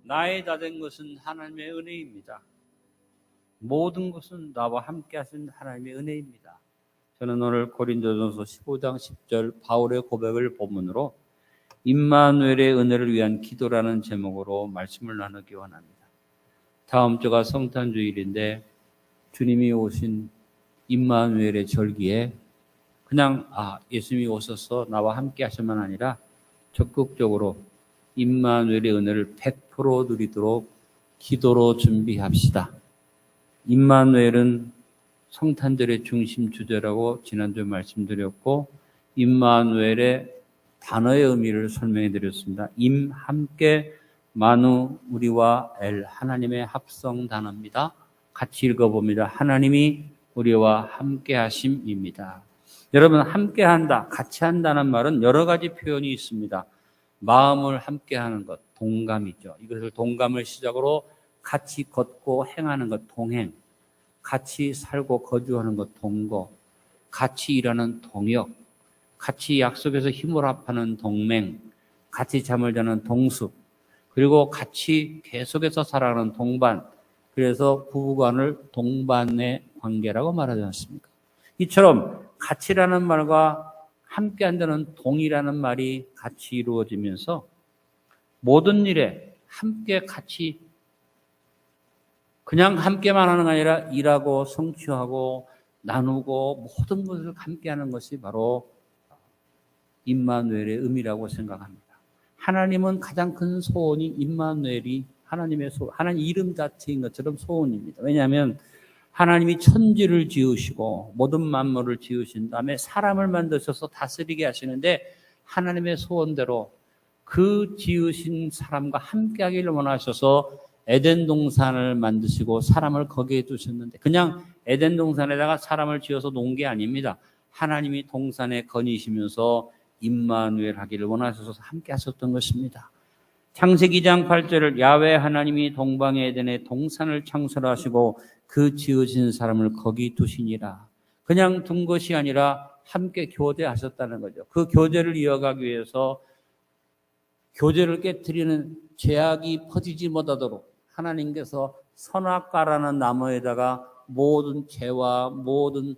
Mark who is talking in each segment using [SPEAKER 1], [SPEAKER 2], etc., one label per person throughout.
[SPEAKER 1] 나에 다 된 것은 하나님의 은혜입니다. 모든 것은 나와 함께 하신 하나님의 은혜입니다. 저는 오늘 고린도전서 15장 10절 바울의 고백을 본문으로 임마누엘의 은혜를 위한 기도라는 제목으로 말씀을 나누기 원합니다. 다음 주가 성탄주일인데 주님이 오신 임마누엘의 절기에 그냥 예수님이 오셔서 나와 함께 하셔만 아니라 적극적으로 임마누엘의 은혜를 100% 누리도록 기도로 준비합시다. 임마누엘은 성탄절의 중심 주제라고 지난주에 말씀드렸고 임마누엘의 단어의 의미를 설명해 드렸습니다. 임 함께 마누 우리와 엘 하나님의 합성 단어입니다. 같이 읽어봅니다. 하나님이 우리와 함께 하심입니다. 여러분 함께 한다, 같이 한다는 말은 여러 가지 표현이 있습니다. 마음을 함께 하는 것, 동감이죠. 이것을 동감을 시작으로 같이 걷고 행하는 것, 동행. 같이 살고 거주하는 것, 동거. 같이 일하는 동역. 같이 약속해서 힘을 합하는 동맹. 같이 잠을 자는 동숙. 그리고 같이 계속해서 살아가는 동반. 그래서 부부간을 동반의 관계라고 말하지 않습니까? 이처럼 같이라는 말과 함께 한다는 동이라는 말이 같이 이루어지면서 모든 일에 함께 같이 그냥 함께만 하는 게 아니라 일하고 성취하고 나누고 모든 것을 함께 하는 것이 바로 임마누엘의 의미라고 생각합니다. 하나님은 가장 큰 소원이 임마누엘이 하나님의 하나님 이름 자체인 것처럼 소원입니다. 왜냐하면 하나님이 천지를 지으시고 모든 만물을 지으신 다음에 사람을 만드셔서 다스리게 하시는데 하나님의 소원대로 그 지으신 사람과 함께 하기를 원하셔서 에덴 동산을 만드시고 사람을 거기에 두셨는데 그냥 에덴 동산에다가 사람을 지어서 놓은 게 아닙니다. 하나님이 동산에 거니시면서 임마누엘 하기를 원하셔서 함께 하셨던 것입니다. 창세기 2장 8절을 야훼 하나님이 동방의 에덴에 동산을 창설하시고 그 지으신 사람을 거기 두시니라. 그냥 둔 것이 아니라 함께 교제하셨다는 거죠. 그 교제를 이어가기 위해서 교제를 깨트리는 죄악이 퍼지지 못하도록 하나님께서 선악과라는 나무에다가 모든 죄와 모든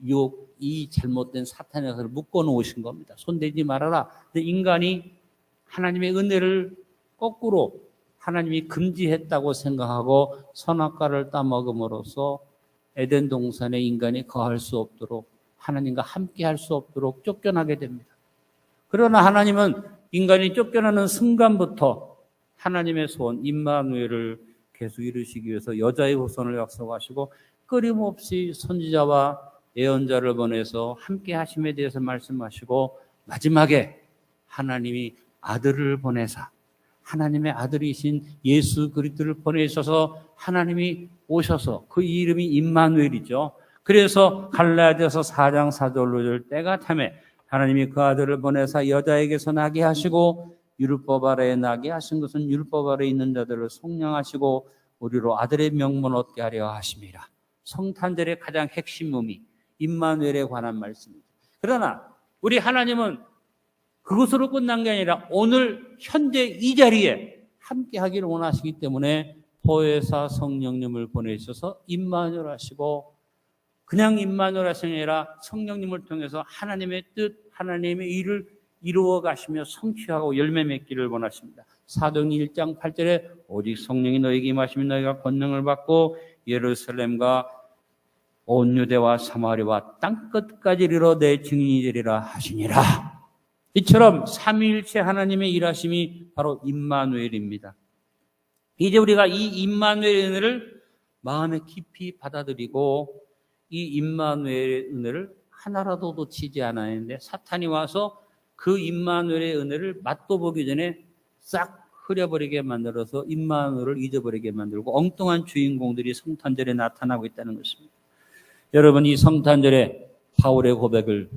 [SPEAKER 1] 유혹, 이 잘못된 사탄의 것을 묶어 놓으신 겁니다. 손대지 말아라. 근데 인간이 하나님의 은혜를 거꾸로 하나님이 금지했다고 생각하고 선악과를 따먹음으로써 에덴 동산에 인간이 거할 수 없도록 하나님과 함께 할 수 없도록 쫓겨나게 됩니다. 그러나 하나님은 인간이 쫓겨나는 순간부터 하나님의 소원 임마누엘을 계속 이루시기 위해서 여자의 후손을 약속하시고 끊임없이 선지자와 예언자를 보내서 함께 하심에 대해서 말씀하시고 마지막에 하나님이 아들을 보내사 하나님의 아들이신 예수 그리스도를 보내셔서 하나님이 오셔서 그 이름이 임마누엘이죠. 그래서 갈라디아서 4장 4절로 때가 타매 하나님이 그 아들을 보내사 여자에게서 나게 하시고 율법 아래에 나게 하신 것은 율법 아래에 있는 자들을 속량하시고 우리로 아들의 명분 얻게 하려 하심이라. 성탄절의 가장 핵심 의미 임마누엘에 관한 말씀입니다. 그러나 우리 하나님은 그것으로 끝난 게 아니라 오늘 현재 이 자리에 함께 하기를 원하시기 때문에 보혜사 성령님을 보내셔서 임마누엘 하시고 그냥 임마누엘 하시는 게 아니라 성령님을 통해서 하나님의 뜻, 하나님의 일을 이루어 가시며 성취하고 열매 맺기를 원하십니다. 사도행전 1장 8절에 오직 성령이 너에게 임하시면 너희가 권능을 받고 예루살렘과 온 유대와 사마리아와 땅끝까지 이르러 내 증인이 되리라 하시니라. 이처럼 삼위일체 하나님의 일하심이 바로 임마누엘입니다. 이제 우리가 이 임마누엘의 은혜를 마음에 깊이 받아들이고 이 임마누엘의 은혜를 하나라도 놓치지 않아야 하는데 사탄이 와서 그 임마누엘의 은혜를 맛도 보기 전에 싹 흐려버리게 만들어서 임마누엘을 잊어버리게 만들고 엉뚱한 주인공들이 성탄절에 나타나고 있다는 것입니다. 여러분 이 성탄절에 바울의 고백을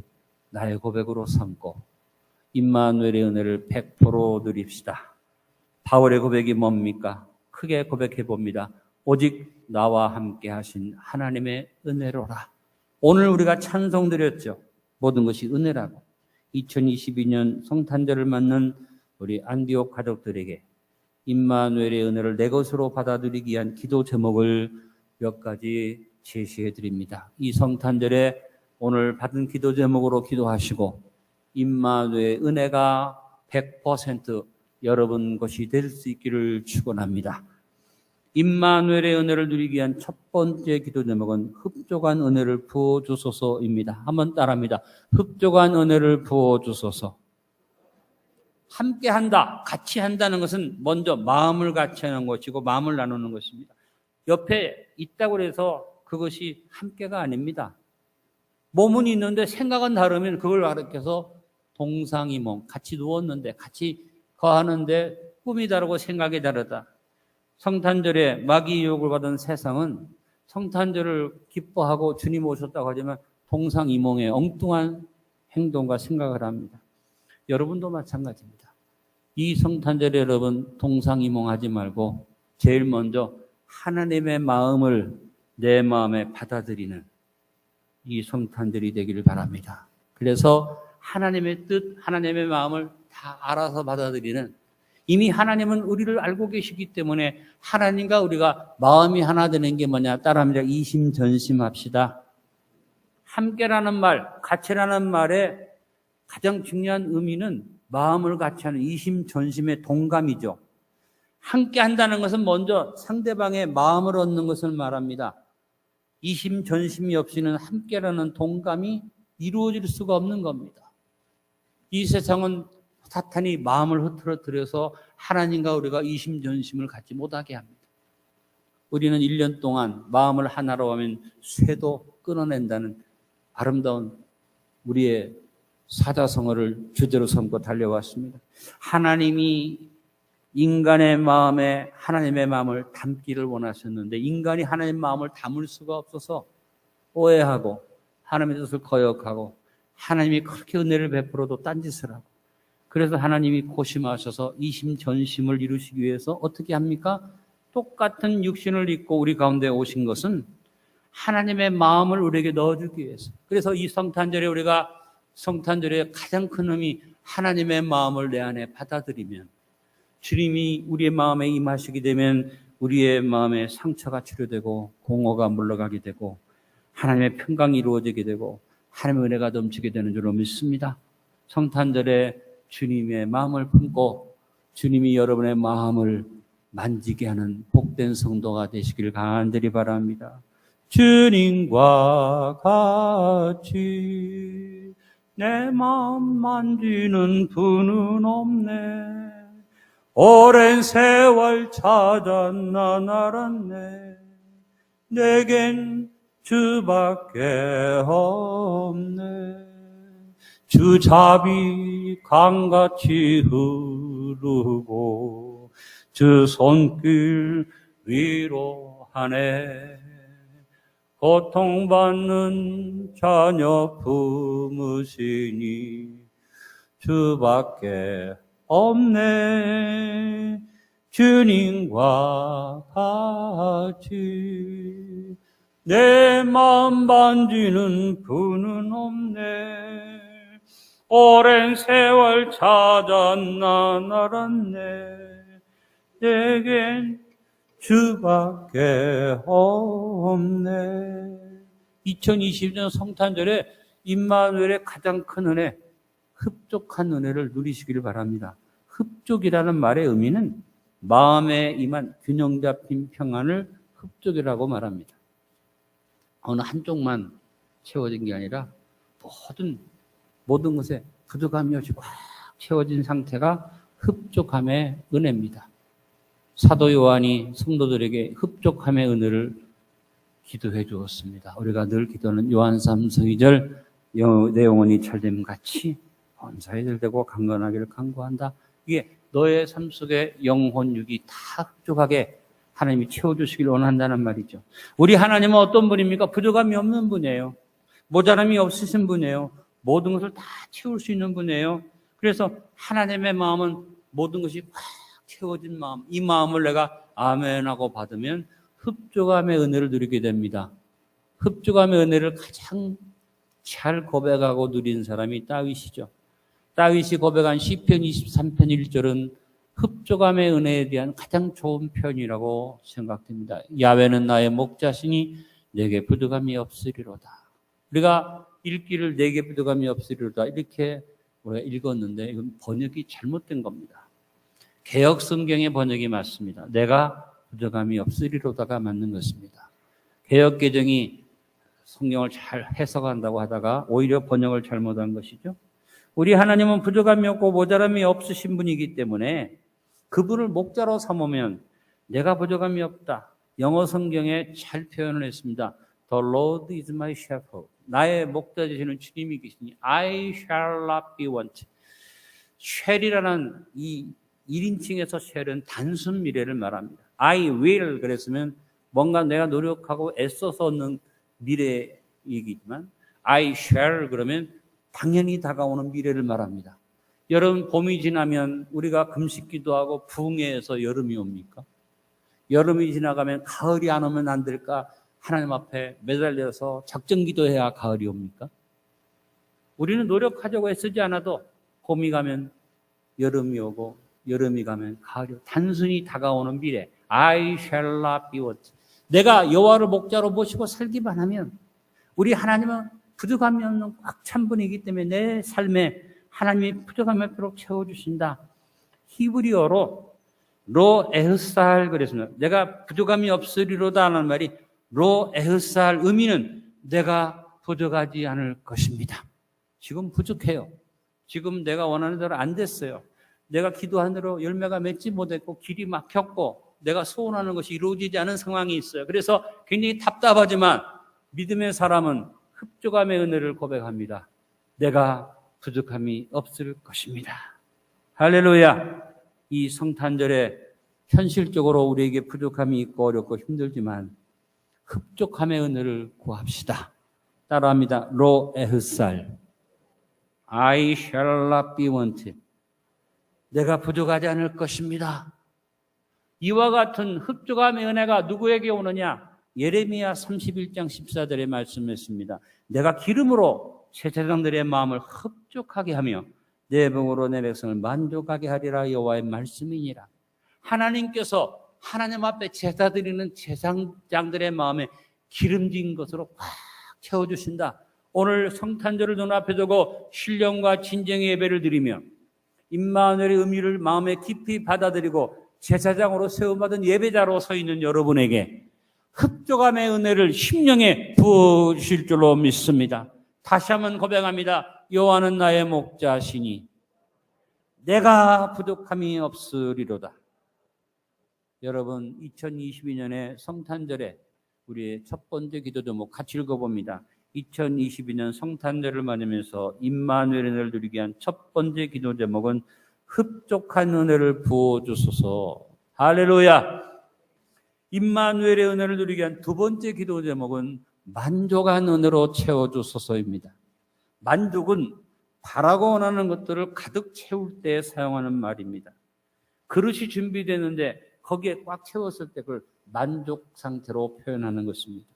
[SPEAKER 1] 나의 고백으로 삼고 임마누엘의 은혜를 100% 누립시다. 바울의 고백이 뭡니까? 크게 고백해 봅니다. 오직 나와 함께 하신 하나님의 은혜로라. 오늘 우리가 찬송 드렸죠. 모든 것이 은혜라고. 2022년 성탄절을 맞는 우리 안디옥 가족들에게 임마누엘의 은혜를 내 것으로 받아들이기 위한 기도 제목을 몇 가지 제시해 드립니다. 이 성탄절에 오늘 받은 기도 제목으로 기도하시고 임마누엘의 은혜가 100% 여러분 것이 될 수 있기를 축원합니다. 임마누엘의 은혜를 누리기 위한 첫 번째 기도 제목은 흡족한 은혜를 부어주소서입니다. 한번 따라합니다. 흡족한 은혜를 부어주소서. 함께 한다, 같이 한다는 것은 먼저 마음을 같이 하는 것이고 마음을 나누는 것입니다. 옆에 있다고 해서 그것이 함께가 아닙니다. 몸은 있는데 생각은 다르면 그걸 가르쳐서 동상이몽, 같이 누웠는데 같이 거하는데 꿈이 다르고 생각이 다르다. 성탄절에 마귀 유혹을 받은 세상은 성탄절을 기뻐하고 주님 오셨다고 하지만 동상이몽의 엉뚱한 행동과 생각을 합니다. 여러분도 마찬가지입니다. 이 성탄절에 여러분 동상이몽하지 말고 제일 먼저 하나님의 마음을 내 마음에 받아들이는 이 성탄절이 되기를 바랍니다. 그래서 하나님의 뜻, 하나님의 마음을 다 알아서 받아들이는, 이미 하나님은 우리를 알고 계시기 때문에 하나님과 우리가 마음이 하나 되는 게 뭐냐? 따라합니다. 이심전심합시다. 함께라는 말, 같이라는 말의 가장 중요한 의미는 마음을 같이 하는 이심전심의 동감이죠. 함께 한다는 것은 먼저 상대방의 마음을 얻는 것을 말합니다. 이심전심이 없이는 함께라는 동감이 이루어질 수가 없는 겁니다. 이 세상은 사탄이 마음을 흐트러뜨려서 하나님과 우리가 이심전심을 갖지 못하게 합니다. 우리는 1년 동안 마음을 하나로 하면 쇠도 끊어낸다는 아름다운 우리의 사자성어를 주제로 삼고 달려왔습니다. 하나님이 인간의 마음에 하나님의 마음을 담기를 원하셨는데 인간이 하나님의 마음을 담을 수가 없어서 오해하고 하나님의 뜻을 거역하고 하나님이 그렇게 은혜를 베풀어도 딴짓을 하고, 그래서 하나님이 고심하셔서 이심전심을 이루시기 위해서 어떻게 합니까? 똑같은 육신을 입고 우리 가운데 오신 것은 하나님의 마음을 우리에게 넣어주기 위해서. 그래서 이 성탄절에 우리가 성탄절의 가장 큰 의미, 하나님의 마음을 내 안에 받아들이면 주님이 우리의 마음에 임하시게 되면 우리의 마음에 상처가 치료되고 공허가 물러가게 되고 하나님의 평강이 이루어지게 되고 하나님의 은혜가 넘치게 되는 줄로 믿습니다. 성탄절에 주님의 마음을 품고 주님이 여러분의 마음을 만지게 하는 복된 성도가 되시길 간절히 바랍니다. 주님과 같이 내 마음 만지는 분은 없네. 오랜 세월 찾았나 알았네. 내겐 주밖에 없네. 주 자비 강같이 흐르고 주 손길 위로하네. 고통받는 자녀 품으시니 주밖에 없네. 주님과 같이 내 마음 만지는 분은 없네. 오랜 세월 찾았나 알았네. 내겐 주밖에 없네. 2020년 성탄절에 임마누엘의 가장 큰 은혜, 흡족한 은혜를 누리시기를 바랍니다. 흡족이라는 말의 의미는 마음에 임한 균형 잡힌 평안을 흡족이라고 말합니다. 어느 한쪽만 채워진 게 아니라 모든 것에 부족함이 없이 꽉 채워진 상태가 흡족함의 은혜입니다. 사도 요한이 성도들에게 흡족함의 은혜를 기도해 주었습니다. 우리가 늘 기도하는 요한 3서 2절 내 영혼이 찰됨 같이 범사에 되고 강건하기를 간구한다. 이게 너의 삶 속에 영혼 육이 다 흡족하게 하나님이 채워주시길 원한다는 말이죠. 우리 하나님은 어떤 분입니까? 부족함이 없는 분이에요. 모자람이 없으신 분이에요. 모든 것을 다 채울 수 있는 분이에요. 그래서 하나님의 마음은 모든 것이 꽉 채워진 마음, 이 마음을 내가 아멘하고 받으면 흡족함의 은혜를 누리게 됩니다. 흡족함의 은혜를 가장 잘 고백하고 누린 사람이 다윗이죠. 다윗이 고백한 시편 23편 1절은 흡족함의 은혜에 대한 가장 좋은 표현이라고 생각됩니다. 야훼는 나의 목자시니 내게 부족함이 없으리로다. 우리가 읽기를 내게 부족함이 없으리로다 이렇게 우리가 읽었는데 이건 번역이 잘못된 겁니다. 개역 성경의 번역이 맞습니다. 내가 부족함이 없으리로다가 맞는 것입니다. 개역 개정이 성경을 잘 해석한다고 하다가 오히려 번역을 잘못한 것이죠. 우리 하나님은 부족함이 없고 모자람이 없으신 분이기 때문에 그분을 목자로 삼으면 내가 부족함이 없다. 영어 성경에 잘 표현을 했습니다. The Lord is my shepherd. 나의 목자 되시는 주님이 계시니 I shall not be want. shall이라는 이 1인칭에서 shall은 단순 미래를 말합니다. I will 그랬으면 뭔가 내가 노력하고 애써서 얻는 미래 얘기지만 I shall 그러면 당연히 다가오는 미래를 말합니다. 여름 봄이 지나면 우리가 금식 기도하고 부흥회에서 여름이 옵니까? 여름이 지나가면 가을이 안 오면 안 될까? 하나님 앞에 매달려서 작정 기도해야 가을이 옵니까? 우리는 노력하려고 애쓰지 않아도 봄이 가면 여름이 오고 여름이 가면 가을이 오고 단순히 다가오는 미래 I shall not be what. 내가 여호와를 목자로 모시고 살기만 하면 우리 하나님은 부족함이 없는 꽉 찬 분이기 때문에 내 삶에 하나님이 부족함이 없도록 채워주신다. 히브리어로 로 에흐살 그랬습니다. 내가 부족함이 없으리로다 하는 말이 로 에흐살 의미는 내가 부족하지 않을 것입니다. 지금 부족해요. 지금 내가 원하는 대로 안 됐어요. 내가 기도한 대로 열매가 맺지 못했고 길이 막혔고 내가 소원하는 것이 이루어지지 않은 상황이 있어요. 그래서 굉장히 답답하지만 믿음의 사람은 흡족함의 은혜를 고백합니다. 내가 부족함이 없을 것입니다. 할렐루야. 이 성탄절에 현실적으로 우리에게 부족함이 있고 어렵고 힘들지만 흡족함의 은혜를 구합시다. 따라합니다. 로 에흐살 I shall not be wanted. 내가 부족하지 않을 것입니다. 이와 같은 흡족함의 은혜가 누구에게 오느냐? 예레미야 31장 14절에 말씀했습니다. 내가 기름으로 제사장들의 마음을 흡족하게 하며 내 병으로 내 백성을 만족하게 하리라 여호와의 말씀이니라. 하나님께서 하나님 앞에 제사 드리는 제사장들의 마음에 기름진 것으로 꽉 채워주신다. 오늘 성탄절을 눈앞에 두고 신령과 진정의 예배를 드리며 임마누엘의 의미를 마음에 깊이 받아들이고 제사장으로 세움받은 예배자로 서 있는 여러분에게 흡족함의 은혜를 심령에 부으실 줄로 믿습니다. 다시 한번 고백합니다. 여호와는 나의 목자시니 내가 부족함이 없으리로다. 여러분 2022년의 성탄절에 우리의 첫 번째 기도 제목 같이 읽어봅니다. 2022년 성탄절을 맞으면서 임마누엘의 은혜를 누리게 한 첫 번째 기도 제목은 흡족한 은혜를 부어주소서. 할렐루야. 임마누엘의 은혜를 누리게 한 두 번째 기도 제목은 만족한 은혜로 채워주소서입니다. 만족은 바라고 원하는 것들을 가득 채울 때 사용하는 말입니다. 그릇이 준비되는데 거기에 꽉 채웠을 때 그걸 만족 상태로 표현하는 것입니다.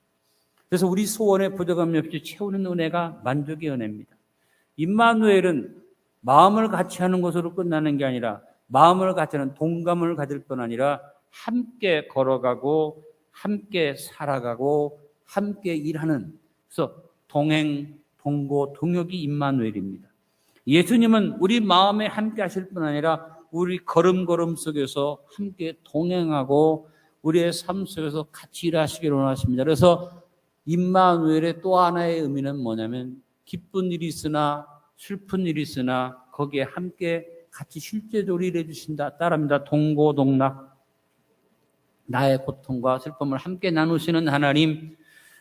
[SPEAKER 1] 그래서 우리 소원에 부족함이 없이 채우는 은혜가 만족의 은혜입니다. 임마누엘은 마음을 같이 하는 것으로 끝나는 게 아니라 마음을 같이 하는 동감을 가질 뿐 아니라 함께 걸어가고 함께 살아가고 함께 일하는, 그래서 동행, 동고, 동역이 임마누엘입니다. 예수님은 우리 마음에 함께 하실 뿐 아니라 우리 걸음걸음 속에서 함께 동행하고 우리의 삶 속에서 같이 일하시기를 원하십니다. 그래서 임마누엘의 또 하나의 의미는 뭐냐면 기쁜 일이 있으나 슬픈 일이 있으나 거기에 함께 같이 실제적으로 일해 주신다. 따라합니다. 동고동락. 나의 고통과 슬픔을 함께 나누시는 하나님,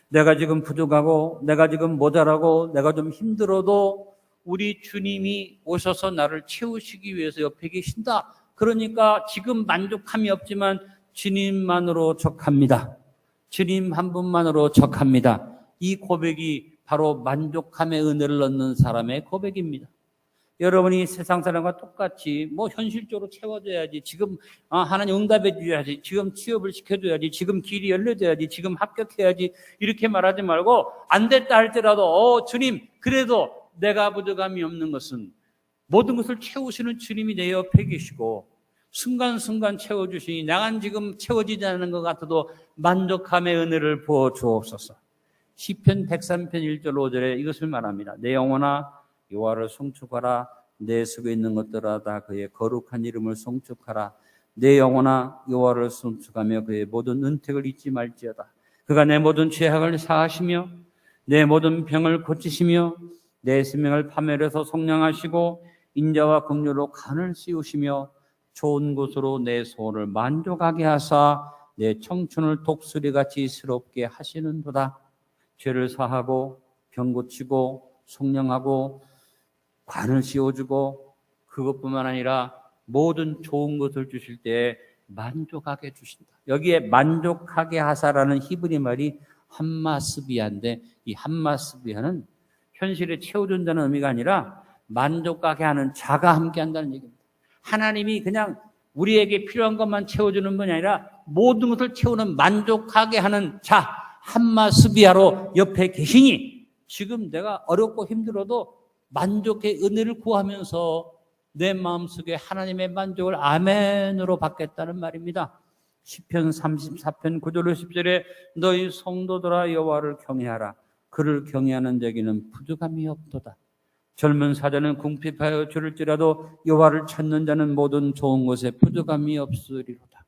[SPEAKER 1] 내가 지금 부족하고 내가 지금 모자라고 내가 좀 힘들어도 우리 주님이 오셔서 나를 채우시기 위해서 옆에 계신다. 그러니까 지금 만족함이 없지만 주님만으로 족합니다. 주님 한 분만으로 족합니다. 이 고백이 바로 만족함의 은혜를 얻는 사람의 고백입니다. 여러분이 세상 사람과 똑같이 현실적으로 채워줘야지, 지금 하나님 응답해 줘야지, 지금 취업을 시켜줘야지, 지금 길이 열려줘야지, 지금 합격해야지 이렇게 말하지 말고 안 됐다 할지라도 주님 그래도 내가 부족함이 없는 것은 모든 것을 채우시는 주님이 내 옆에 계시고 순간순간 채워주시니 나간 지금 채워지지 않는 것 같아도 만족함의 은혜를 부어 주옵소서. 시편 103편 1절 5절에 이것을 말합니다. 내 영혼아 여호와를 송축하라. 내 속에 있는 것들아 다 그의 거룩한 이름을 송축하라. 내 영혼아 여호와를 송축하며 그의 모든 은택을 잊지 말지어다. 그가 내 모든 죄악을 사하시며 내 모든 병을 고치시며 내 생명을 파멸해서 속량하시고 인자와 긍휼로 간을 씌우시며 좋은 곳으로 내 소원을 만족하게 하사 내 청춘을 독수리같이 새롭게 하시는도다. 죄를 사하고 병 고치고 속량하고 관을 씌워주고 그것뿐만 아니라 모든 좋은 것을 주실 때에 만족하게 주신다. 여기에 만족하게 하사라는 히브리 말이 함마스비아인데 이 함마스비아는 현실에 채워준다는 의미가 아니라 만족하게 하는 자가 함께 한다는 얘기입니다. 하나님이 그냥 우리에게 필요한 것만 채워주는 분이 아니라 모든 것을 채우는 만족하게 하는 자 함마스비아로 옆에 계시니 지금 내가 어렵고 힘들어도 만족의 은혜를 구하면서 내 마음속에 하나님의 만족을 아멘으로 받겠다는 말입니다. 시편 34편 9절 10절에 너희 성도들아 여호와를 경외하라. 그를 경외하는 자에게는 부족함이 없도다. 젊은 사자는 궁핍하여 줄을지라도 여호와를 찾는 자는 모든 좋은 것에 부족함이 없으리로다.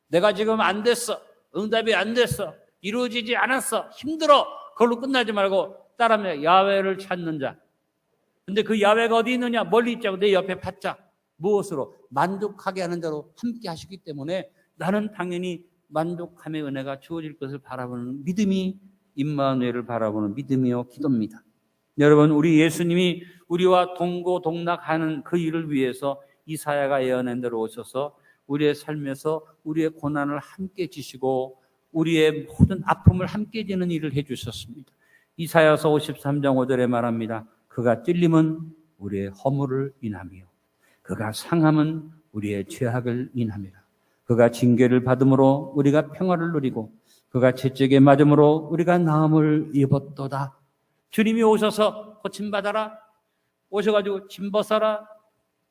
[SPEAKER 1] 내가 지금 안 됐어. 응답이 안 됐어. 이루어지지 않았어. 힘들어. 그걸로 끝나지 말고 따라하며 야훼를 찾는 자. 근데 그 야훼가 어디 있느냐? 멀리 있자고 내 옆에 받자. 무엇으로? 만족하게 하는 자로 함께 하시기 때문에 나는 당연히 만족함의 은혜가 주어질 것을 바라보는 믿음이 임마누엘을 바라보는 믿음이요 기도입니다. 여러분 우리 예수님이 우리와 동고동락하는 그 일을 위해서 이사야가 예언한 대로 오셔서 우리의 삶에서 우리의 고난을 함께 지시고 우리의 모든 아픔을 함께 지는 일을 해주셨습니다. 이사야서 53장 5절에 말합니다. 그가 찔림은 우리의 허물을 인하며 그가 상함은 우리의 죄악을 인함이라. 그가 징계를 받음으로 우리가 평화를 누리고 그가 채찍에 맞음으로 우리가 나음을 입었도다. 주님이 오셔서 고침받아라, 오셔가지고 짐 벗어라,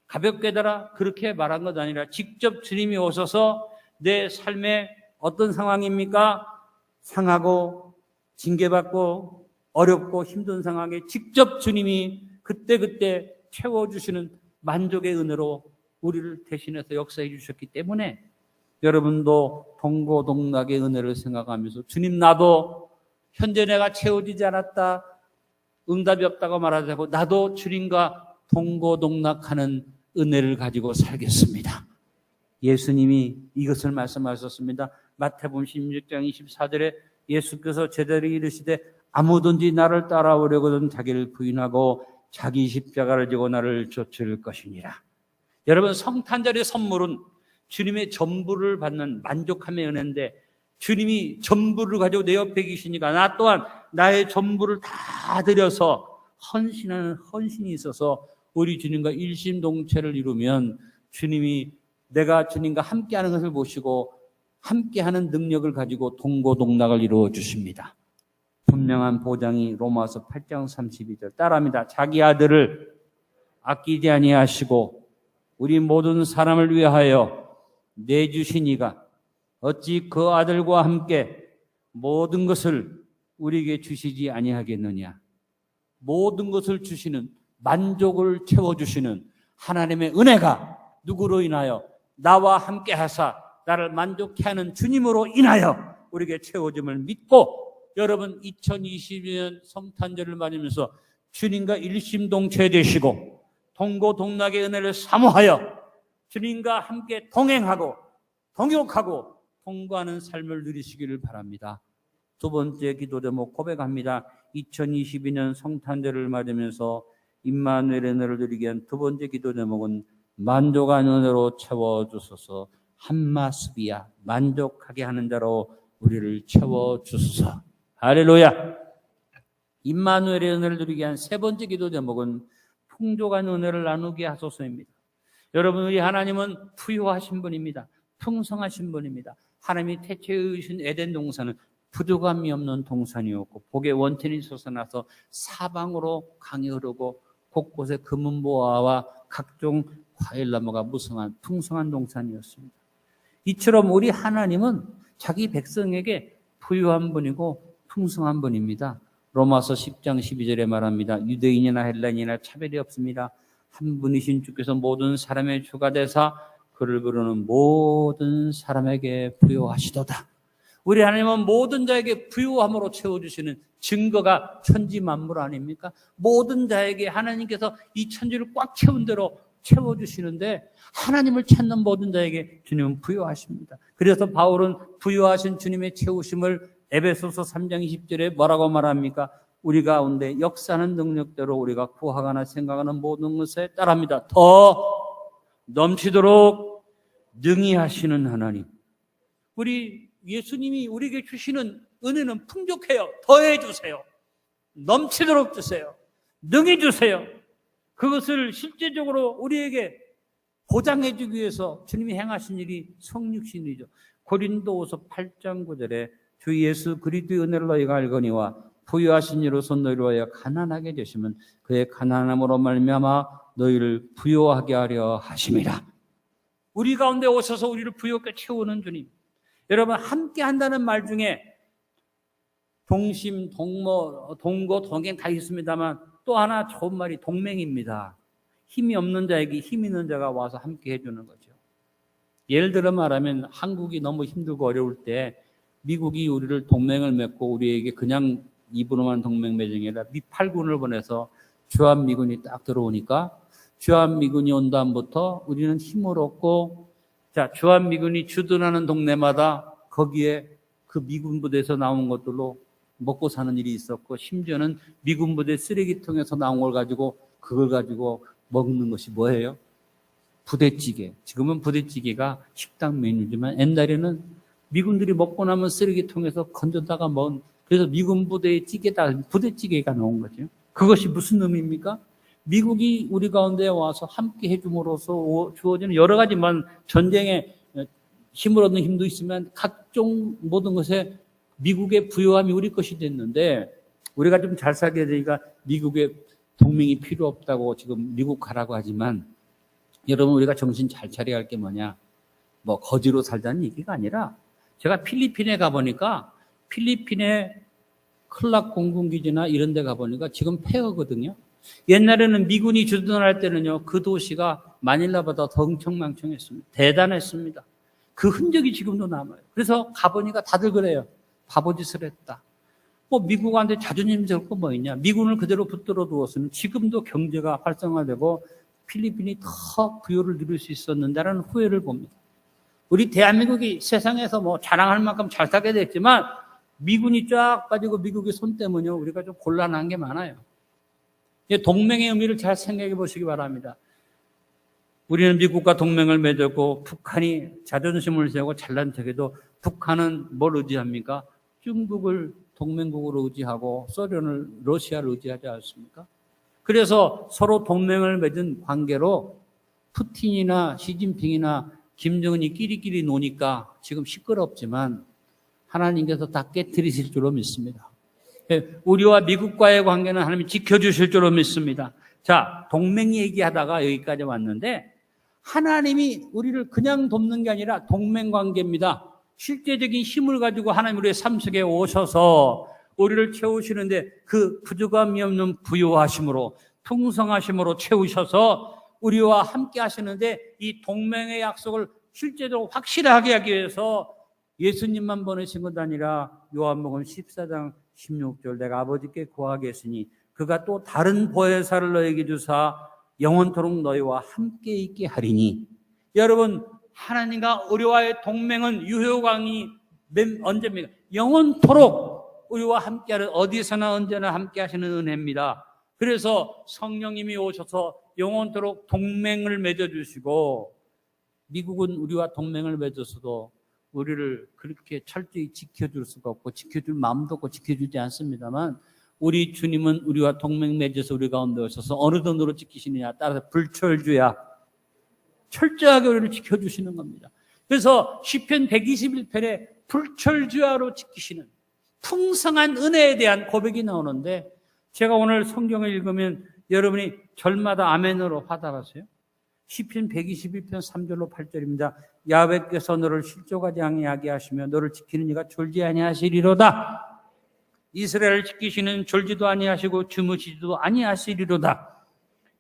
[SPEAKER 1] 가볍게 되라 그렇게 말한 것 아니라 직접 주님이 오셔서 내 삶에 어떤 상황입니까? 상하고 징계받고 어렵고 힘든 상황에 직접 주님이 그때그때 채워주시는 만족의 은혜로 우리를 대신해서 역사해 주셨기 때문에 여러분도 동고동락의 은혜를 생각하면서 주님 나도 현재 내가 채워지지 않았다, 응답이 없다고 말하지 않고 나도 주님과 동고동락하는 은혜를 가지고 살겠습니다. 예수님이 이것을 말씀하셨습니다. 마태복음 16장 24절에 예수께서 제자들에게 이르시되 아무든지 나를 따라오려거든 자기를 부인하고 자기 십자가를 지고 나를 쫓을 것이니라. 여러분 성탄절의 선물은 주님의 전부를 받는 만족함의 은혜인데 주님이 전부를 가지고 내 옆에 계시니까 나 또한 나의 전부를 다 드려서 헌신하는 헌신이 있어서 우리 주님과 일심동체를 이루면 주님이 내가 주님과 함께하는 것을 보시고 함께하는 능력을 가지고 동고동락을 이루어 주십니다. 분명한 보장이 로마서 8장 32절 따라합니다. 자기 아들을 아끼지 아니하시고 우리 모든 사람을 위하여 내주신 이가 어찌 그 아들과 함께 모든 것을 우리에게 주시지 아니하겠느냐. 모든 것을 주시는 만족을 채워주시는 하나님의 은혜가 누구로 인하여 나와 함께 하사 나를 만족케 하는 주님으로 인하여 우리에게 채워짐을 믿고 여러분 2022년 성탄절을 맞으면서 주님과 일심동체 되시고 동고동락의 은혜를 사모하여 주님과 함께 동행하고 동역하고 통과하는 삶을 누리시기를 바랍니다. 두 번째 기도 제목 고백합니다. 2022년 성탄절을 맞으면서 임마누엘의 은혜를 누리기 위한 두 번째 기도 제목은 만족한 은혜로 채워주소서. 함마스비야 만족하게 하는 자로 우리를 채워주소서. 할렐루야. 임마누엘의 은혜를 누리기 위한 세 번째 기도 제목은 풍족한 은혜를 나누게 하소서입니다. 여러분 우리 하나님은 부유하신 분입니다. 풍성하신 분입니다. 하나님이 태초에 주신 에덴 동산은 부족함이 없는 동산이었고 복의 원천이 솟아나서 사방으로 강이 흐르고 곳곳에 금은보화와 각종 과일 나무가 무성한 풍성한 동산이었습니다. 이처럼 우리 하나님은 자기 백성에게 부유한 분이고 풍성한 분입니다. 로마서 10장 12절에 말합니다. 유대인이나 헬라인이나 차별이 없습니다. 한 분이신 주께서 모든 사람의 주가 되사 그를 부르는 모든 사람에게 부유하시도다. 우리 하나님은 모든 자에게 부유함으로 채워주시는 증거가 천지만물 아닙니까? 모든 자에게 하나님께서 이 천지를 꽉 채운 대로 채워주시는데 하나님을 찾는 모든 자에게 주님은 부유하십니다. 그래서 바울은 부유하신 주님의 채우심을 에베소서 3장 20절에 뭐라고 말합니까? 우리 가운데 역사하는 능력대로 우리가 구하거나 생각하는 모든 것에 따릅니다. 더 넘치도록 능히 하시는 하나님. 우리 예수님이 우리에게 주시는 은혜는 풍족해요. 더해 주세요. 넘치도록 주세요. 능히 주세요. 그것을 실제적으로 우리에게 보장해 주기 위해서 주님이 행하신 일이 성육신이죠. 고린도후서 8장 9절에 주 예수 그리스도의 은혜를 너희가 알거니와 부유하신 이로서 너희를 위하여 가난하게 되시면 그의 가난함으로 말미암아 너희를 부유하게 하려 하심이라. 우리 가운데 오셔서 우리를 부유하게 채우는 주님. 여러분 함께 한다는 말 중에 동심, 동거, 동행 다 있습니다만 또 하나 좋은 말이 동맹입니다. 힘이 없는 자에게 힘 있는 자가 와서 함께 해주는 거죠. 예를 들어 말하면 한국이 너무 힘들고 어려울 때 미국이 우리를 동맹을 맺고 우리에게 그냥 입으로만 동맹 맺은 게 아니라 미8군을 보내서 주한미군이 딱 들어오니까 주한미군이 온 다음부터 우리는 힘을 얻고 자, 주한미군이 주둔하는 동네마다 거기에 그 미군 부대에서 나온 것들로 먹고 사는 일이 있었고 심지어는 미군 부대 쓰레기통에서 나온 걸 가지고 그걸 가지고 먹는 것이 뭐예요? 부대찌개. 지금은 부대찌개가 식당 메뉴지만 옛날에는 미군들이 먹고 나면 쓰레기통에서 건져다가 먹은 그래서 미군 부대의 찌개다 부대찌개가 나온 거죠. 그것이 무슨 의미입니까? 미국이 우리 가운데 와서 함께 해줌으로써 주어지는 여러 가지만 전쟁에 힘을 얻는 힘도 있으면 각종 모든 것에 미국의 부유함이 우리 것이 됐는데 우리가 좀 잘 살게 되니까 미국의 동맹이 필요 없다고 지금 미국 가라고 하지만 여러분 우리가 정신 잘 차려야 할 게 뭐냐? 뭐 거지로 살자는 얘기가 아니라 제가 필리핀에 가보니까 필리핀의 클락 공군기지나 이런 데 가보니까 지금 폐허거든요. 옛날에는 미군이 주둔할 때는요, 그 도시가 마닐라보다 더 흥청망청했습니다. 대단했습니다. 그 흔적이 지금도 남아요. 그래서 가보니까 다들 그래요. 바보짓을 했다. 뭐 미국한테 자존심 세울 거 뭐 있냐. 미군을 그대로 붙들어 두었으면 지금도 경제가 활성화되고 필리핀이 더 부유를 누릴 수 있었는데라는 후회를 봅니다. 우리 대한민국이 세상에서 뭐 자랑할 만큼 잘 살게 됐지만 미군이 쫙 빠지고 미국의 손 때문에 우리가 좀 곤란한 게 많아요. 동맹의 의미를 잘 생각해 보시기 바랍니다. 우리는 미국과 동맹을 맺었고 북한이 자존심을 세우고 잘난 척해도 북한은 뭘 의지합니까? 중국을 동맹국으로 의지하고 소련을 러시아를 의지하지 않습니까? 그래서 서로 동맹을 맺은 관계로 푸틴이나 시진핑이나 김정은이 끼리끼리 노니까 지금 시끄럽지만 하나님께서 다 깨트리실 줄로 믿습니다. 우리와 미국과의 관계는 하나님이 지켜주실 줄로 믿습니다. 자, 동맹 얘기하다가 여기까지 왔는데 하나님이 우리를 그냥 돕는 게 아니라 동맹 관계입니다. 실제적인 힘을 가지고 하나님 우리의 삶 속에 오셔서 우리를 채우시는데 그 부족함이 없는 부유하심으로 풍성하심으로 채우셔서 우리와 함께 하시는데 이 동맹의 약속을 실제적으로 확실하게 하기 위해서 예수님만 보내신 것 아니라 요한복음 14장 16절 내가 아버지께 구하겠으니 그가 또 다른 보혜사를 너에게 주사 영원토록 너희와 함께 있게 하리니. 여러분 하나님과 우리와의 동맹은 유효광이 언제입니까? 영원토록 우리와 함께하는 어디서나 언제나 함께 하시는 은혜입니다. 그래서 성령님이 오셔서 영원토록 동맹을 맺어주시고 미국은 우리와 동맹을 맺었어도 우리를 그렇게 철저히 지켜줄 수가 없고 지켜줄 마음도 없고 지켜주지 않습니다만 우리 주님은 우리와 동맹 맺어서 우리 가운데 오셔서 어느 정도로 지키시느냐 따라서 불철주야 철저하게 우리를 지켜주시는 겁니다. 그래서 시편 121편에 불철주야로 지키시는 풍성한 은혜에 대한 고백이 나오는데 제가 오늘 성경을 읽으면 여러분이 절마다 아멘으로 화답하세요. 시편 121편 3절로 8절입니다. 야훼께서 너를 실족하지 아니하게 하시며 너를 지키는 이가 졸지 아니하시리로다. 이스라엘을 지키시는 졸지도 아니하시고 주무시지도 아니하시리로다.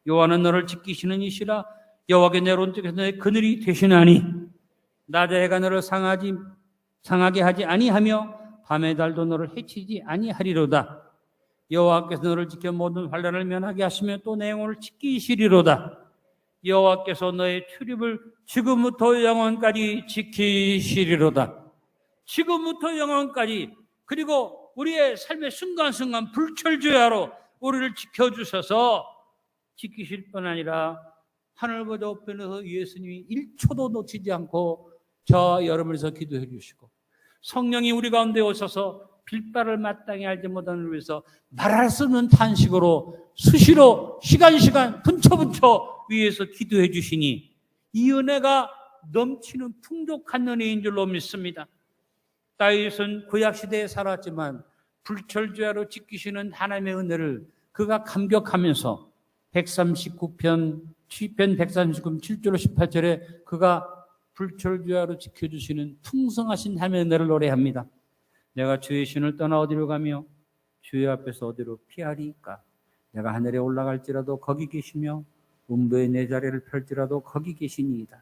[SPEAKER 1] 여호와는 너를 지키시는 이시라. 여호와께 내 오른쪽에서 너의 그늘이 되시나니 낮에 해가 너를 상하게 하지 아니하며 밤의 달도 너를 해치지 아니하리로다. 여호와께서 너를 지켜 모든 환난을 면하게 하시며 또 내 영혼을 지키시리로다. 여호와께서 너의 출입을 지금부터 영원까지 지키시리로다. 지금부터 영원까지, 그리고 우리의 삶의 순간순간 불철주야로 우리를 지켜주셔서 지키실 뿐 아니라 하늘보다 우편에서 예수님이 1초도 놓치지 않고 저와 여러분에서 기도해 주시고 성령이 우리 가운데 오셔서 빌바를 마땅히 알지 못하는 위해서 말할 수 없는 탄식으로 수시로 시간 분초분초 위해서 기도해 주시니 이 은혜가 넘치는 풍족한 은혜인 줄로 믿습니다. 다윗은 구약시대에 살았지만 불철주야로 지키시는 하나님의 은혜를 그가 감격하면서 139편 7절로 18절에 그가 불철주야로 지켜주시는 풍성하신 하나님의 은혜를 노래합니다. 내가 주의 신을 떠나 어디로 가며 주의 앞에서 어디로 피하리까? 내가 하늘에 올라갈지라도 거기 계시며 음부에 내 자리를 펼지라도 거기 계시니이다.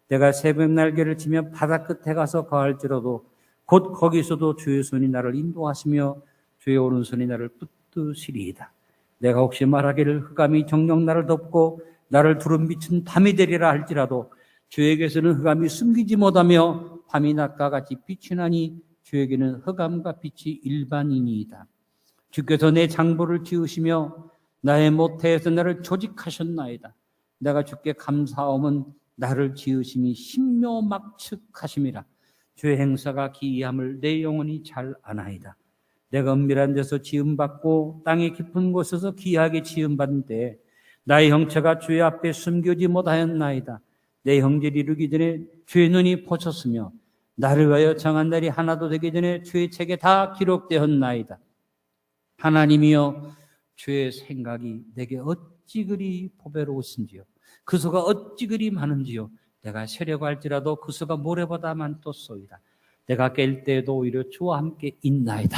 [SPEAKER 1] 내가 새벽 날개를 치며 바다 끝에 가서 거할지라도 곧 거기서도 주의 손이 나를 인도하시며 주의 오른손이 나를 붙드시리이다. 내가 혹시 말하기를 흑암이 정녕 나를 덮고 나를 두른 빛은 밤이 되리라 할지라도 주에게서는 흑암이 숨기지 못하며 밤이 낮과 같이 빛이 나니 주에게는 흑암과 빛이 일반이니이다. 주께서 내 장부를 지으시며 나의 모태에서 나를 조직하셨나이다. 내가 주께 감사함은 나를 지으심이 신묘막측하심이라. 주의 행사가 기이함을 내 영혼이 잘 아나이다. 내가 은밀한 데서 지음받고 땅의 깊은 곳에서 기이하게 지음받은 때에 나의 형체가 주의 앞에 숨기지 못하였나이다. 내 형제를 이루기 전에 주의 눈이 보셨으며 나를 위하여 정한 날이 하나도 되기 전에 주의 책에 다 기록되었나이다. 하나님이여, 주의 생각이 내게 어찌 그리 보배로우신지요. 그 수가 어찌 그리 많은지요. 내가 쉬려고 할지라도 그 수가 모래보다 많도소이다. 내가 깰 때에도 오히려 주와 함께 있나이다.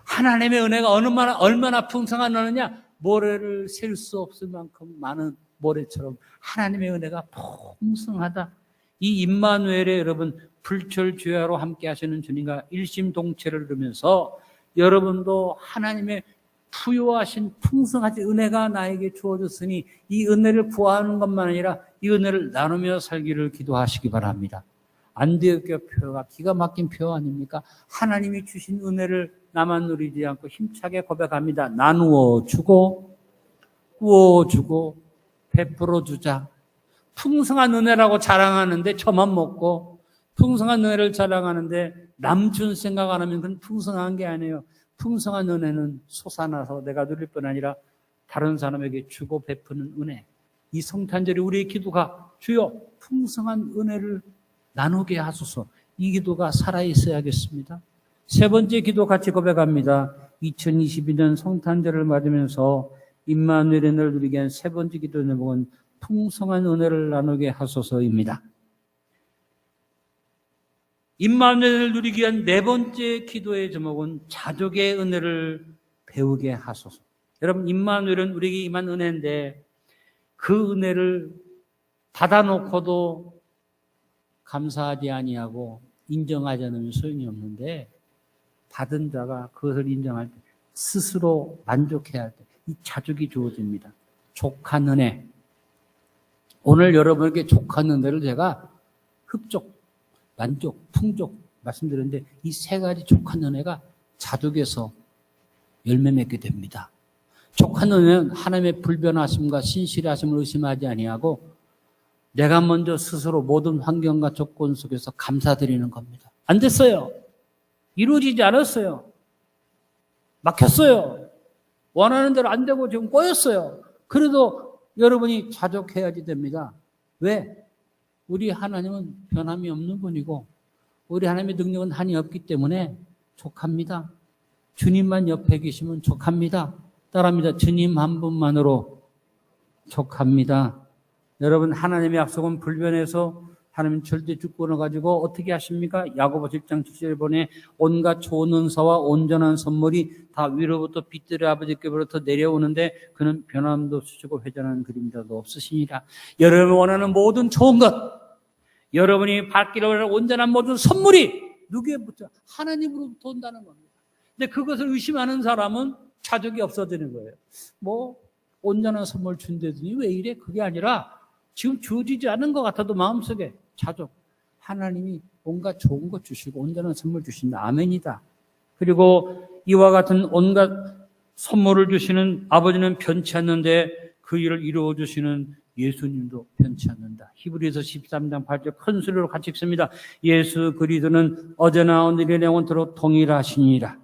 [SPEAKER 1] 하나님의 은혜가 얼마나 풍성한 은혜냐? 모래를 셀 수 없을 만큼 많은 모래처럼 하나님의 은혜가 풍성하다. 이 임마누엘의 여러분 불철주야로 함께 하시는 주님과 일심동체를 이루면서 여러분도 하나님의 부유하신 풍성하신 은혜가 나에게 주어졌으니 이 은혜를 구하는 것만 아니라 이 은혜를 나누며 살기를 기도하시기 바랍니다. 안디옥교 표가 기가 막힌 표 아닙니까? 하나님이 주신 은혜를 나만 누리지 않고 힘차게 고백합니다. 나누어 주고 구워 주고 베풀어 주자. 풍성한 은혜라고 자랑하는데 저만 먹고, 풍성한 은혜를 자랑하는데 남 준 생각 안 하면 그건 풍성한 게 아니에요. 풍성한 은혜는 솟아나서 내가 누릴 뿐 아니라 다른 사람에게 주고 베푸는 은혜. 이 성탄절이 우리의 기도가 주여 풍성한 은혜를 나누게 하소서. 이 기도가 살아있어야겠습니다. 세 번째 기도 같이 고백합니다. 2022년 성탄절을 맞으면서 임마누엘의 은혜를 누리게 한 세 번째 기도 제목은 풍성한 은혜를 나누게 하소서입니다. 임마누엘을 누리기 위한 네 번째 기도의 제목은 자족의 은혜를 배우게 하소서. 여러분, 임마누엘은 우리에게 임한 은혜인데 그 은혜를 받아놓고도 감사하지 아니하고 인정하지 않으면 소용이 없는데 받은 자가 그것을 인정할 때 스스로 만족해야 할 때 이 자족이 주어집니다. 족한 은혜. 오늘 여러분에게 족한 은혜를 제가 흡족, 만족, 풍족 말씀드렸는데 이 세 가지 족한 은혜가 자족에서 열매 맺게 됩니다. 족한 은혜는 하나님의 불변하심과 신실하심을 의심하지 아니하고 내가 먼저 스스로 모든 환경과 조건 속에서 감사드리는 겁니다. 안 됐어요. 이루어지지 않았어요. 막혔어요. 원하는 대로 안 되고 지금 꼬였어요. 그래도 여러분이 자족해야지 됩니다. 왜? 우리 하나님은 변함이 없는 분이고 우리 하나님의 능력은 한이 없기 때문에 족합니다. 주님만 옆에 계시면 족합니다. 따라합니다. 주님 한 분만으로 족합니다. 여러분, 하나님의 약속은 불변해서 하나님 절대 주권을 가지고 어떻게 하십니까? 야고보 7장 7절에 보내 온갖 좋은 은사와 온전한 선물이 다 위로부터 빛들의 아버지께로부터 내려오는데 그는 변함도 없으시고 회전하는 그림자도 없으시니라. 여러분이 원하는 모든 좋은 것, 여러분이 받기를 원하는 온전한 모든 선물이 누구에부터? 하나님으로부터 온다는 겁니다. 근데 그것을 의심하는 사람은 자족이 없어지는 거예요. 뭐 온전한 선물 준다더니 왜 이래? 그게 아니라 지금 주어지지 않은 것 같아도 마음속에 자족. 하나님이 온갖 좋은 것 주시고 온전한 선물 주신다. 아멘이다. 그리고 이와 같은 온갖 선물을 주시는 아버지는 변치 않는데 그 일을 이루어 주시는 예수님도 변치 않는다. 히브리서 13장 8절 큰 소리로 같이 읽습니다. 예수 그리스도는 어제나 오늘이나 영원토록 동일하시니라.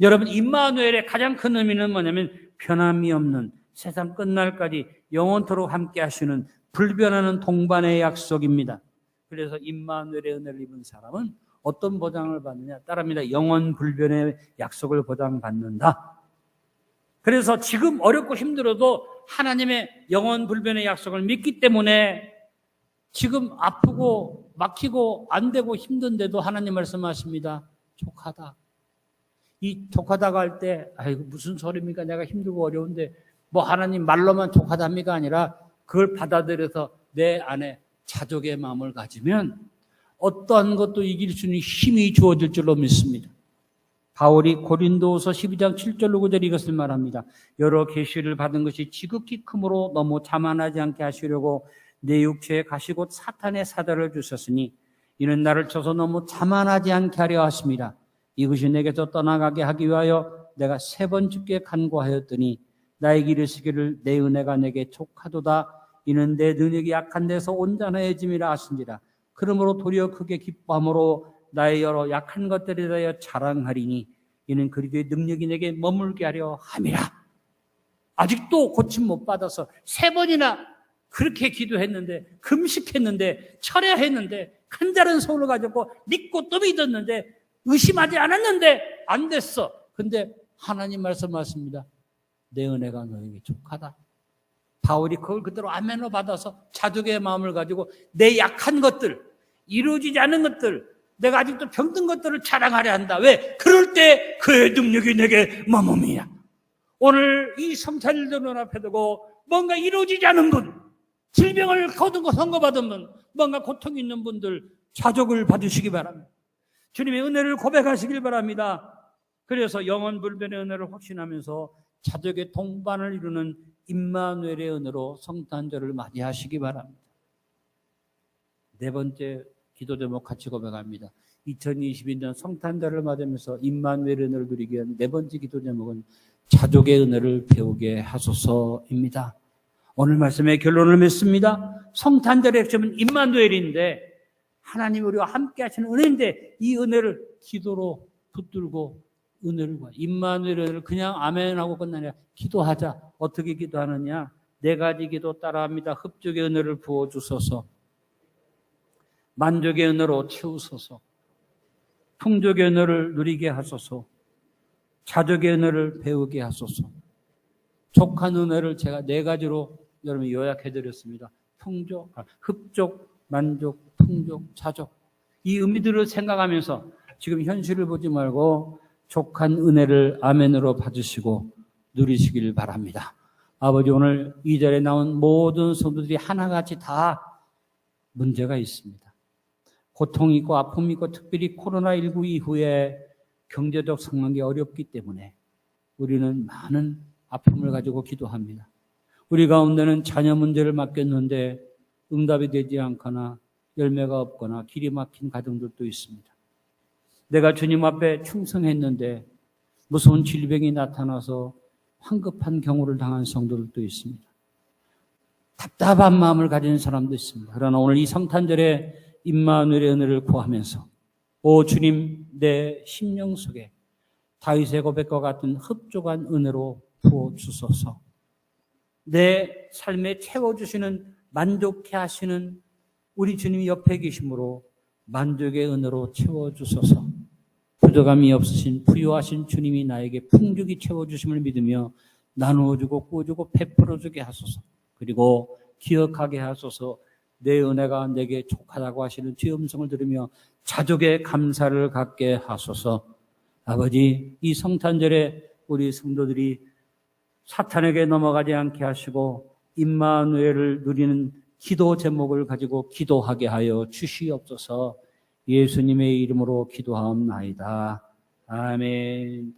[SPEAKER 1] 여러분, 임마누엘의 가장 큰 의미는 뭐냐면 변함이 없는 세상 끝날까지 영원토록 함께 하시는 불변하는 동반의 약속입니다. 그래서 임마누엘의 은혜를 입은 사람은 어떤 보장을 받느냐? 따릅니다. 영원 불변의 약속을 보장받는다. 그래서 지금 어렵고 힘들어도 하나님의 영원 불변의 약속을 믿기 때문에 지금 아프고 막히고 안 되고 힘든데도 하나님 말씀하십니다. 족하다. 이 족하다가 할 때 아이고 무슨 소리입니까? 내가 힘들고 어려운데 뭐 하나님 말로만 족하답니까? 아니라 그걸 받아들여서 내 안에 자족의 마음을 가지면 어떠한 것도 이길 수 있는 힘이 주어질 줄로 믿습니다. 바울이 고린도후서 12장 7절로 9절 이것을 말합니다. 여러 계시를 받은 것이 지극히 크므로 너무 자만하지 않게 하시려고 내 육체에 가시고 사탄의 사자를 주셨으니 이는 나를 쳐서 너무 자만하지 않게 하려 하십니다. 이것이 내게서 떠나가게 하기 위하여 내가 3번 주께 간구하였더니 나에게 이르시기를 내 은혜가 내게 족하도다. 이는 내 능력이 약한 데서 온전해짐이라 하신지라. 그러므로 도리어 크게 기뻐함으로 나의 여러 약한 것들에 대하여 자랑하리니 이는 그리스도의 능력이 내게 머물게 하려 함이라. 아직도 고침 못 받아서 3번이나 그렇게 기도했는데 금식했는데 철야했는데 큰다른 소원을 가졌고 믿고 또 믿었는데 의심하지 않았는데 안 됐어. 근데 하나님 말씀하십니다. 내 은혜가 너에게 족하다. 바울이 그걸 그대로 아멘으로 받아서 자족의 마음을 가지고 내 약한 것들, 이루어지지 않은 것들, 내가 아직도 병든 것들을 자랑하려 한다. 왜? 그럴 때 그의 능력이 내게 머뭅니다. 오늘 이 성찬일들 눈앞에 두고 뭔가 이루어지지 않은 분, 질병을 거두고 선고받은 분, 뭔가 고통이 있는 분들 자족을 받으시기 바랍니다. 주님의 은혜를 고백하시길 바랍니다. 그래서 영원 불변의 은혜를 확신하면서 자족의 동반을 이루는 임마누엘의 은혜로 성탄절을 맞이하시기 바랍니다. 4번째 기도 제목 같이 고백합니다. 2022년 성탄절을 맞으면서 임마누엘의 은혜를 누리기 위한 4번째 기도 제목은 자족의 은혜를 배우게 하소서입니다. 오늘 말씀의 결론을 맺습니다. 성탄절의 핵심은 임마누엘인데 하나님 우리와 함께 하시는 은혜인데 이 은혜를 기도로 붙들고 은혜를 구하. 임마누엘의 은혜를 그냥 아멘하고 끝나냐. 기도하자. 어떻게 기도하느냐. 4가지 기도 따라합니다. 흡족의 은혜를 부어주소서. 만족의 은혜로 채우소서. 풍족의 은혜를 누리게 하소서. 자족의 은혜를 배우게 하소서. 족한 은혜를 제가 4가지로 여러분 요약해드렸습니다. 풍족, 흡족, 만족, 풍족, 자족. 이 의미들을 생각하면서 지금 현실을 보지 말고 족한 은혜를 아멘으로 받으시고 누리시길 바랍니다. 아버지, 오늘 2절에 나온 모든 성도들이 하나같이 다 문제가 있습니다. 고통이 있고 아픔이 있고 특별히 코로나19 이후에 경제적 상황이 어렵기 때문에 우리는 많은 아픔을 가지고 기도합니다. 우리 가운데는 자녀 문제를 맡겼는데 응답이 되지 않거나 열매가 없거나 길이 막힌 가정들도 있습니다. 내가 주님 앞에 충성했는데 무서운 질병이 나타나서 황급한 경우를 당한 성도들도 있습니다. 답답한 마음을 가진 사람도 있습니다. 그러나 오늘 이 성탄절에 임마누엘의 은혜를 구하면서 오 주님, 내 심령 속에 다윗의 고백과 같은 흡족한 은혜로 부어주소서. 내 삶에 채워주시는 만족해 하시는 우리 주님이 옆에 계심으로 만족의 은혜로 채워주소서. 부족함이 없으신 부유하신 주님이 나에게 풍족히 채워주심을 믿으며 나누어주고 꾸어주고 베풀어주게 하소서. 그리고 기억하게 하소서. 내 은혜가 내게 족하다고 하시는 주의 음성을 들으며 자족의 감사를 갖게 하소서. 아버지, 이 성탄절에 우리 성도들이 사탄에게 넘어가지 않게 하시고 임마누엘을 누리는 기도 제목을 가지고 기도하게 하여 주시옵소서. 예수님의 이름으로 기도하옵나이다. 아멘.